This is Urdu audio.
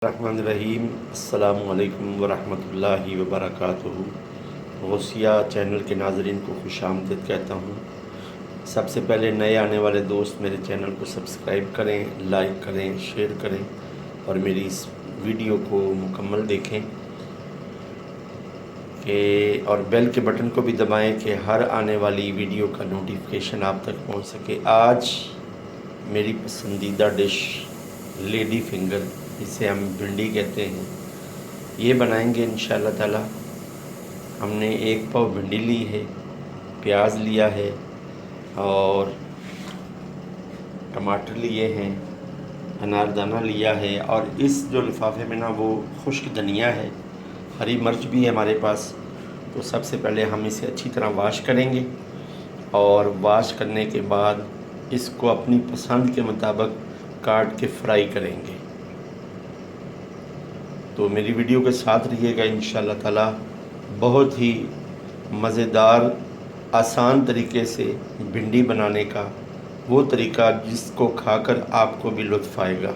الرحمن الرحیم السلام علیکم ورحمۃ اللہ وبرکاتہ۔ غوثیہ چینل کے ناظرین کو خوش آمدید کہتا ہوں۔ سب سے پہلے نئے آنے والے دوست میرے چینل کو سبسکرائب کریں، لائک کریں، شیئر کریں اور میری اس ویڈیو کو مکمل دیکھیں اور بیل کے بٹن کو بھی دبائیں کہ ہر آنے والی ویڈیو کا نوٹیفیکیشن آپ تک پہنچ سکے۔ آج میری پسندیدہ ڈش لیڈی فنگر، اسے ہم بھنڈی کہتے ہیں، یہ بنائیں گے انشاءاللہ تعالی۔ ہم نے 1 پاؤ بھنڈی لی ہے، پیاز لیا ہے اور ٹماٹر لیے ہیں، اناردانہ لیا ہے، اور اس جو لفافے میں نا وہ خشک دھنیا ہے، ہری مرچ بھی ہے ہمارے پاس۔ تو سب سے پہلے ہم اسے اچھی طرح واش کریں گے اور واش کرنے کے بعد اس کو اپنی پسند کے مطابق کاٹ کے فرائی کریں گے۔ تو میری ویڈیو کے ساتھ رہیے گا انشاءاللہ تعالی۔ بہت ہی مزیدار آسان طریقے سے بھنڈی بنانے کا وہ طریقہ جس کو کھا کر آپ کو بھی لطف آئے گا۔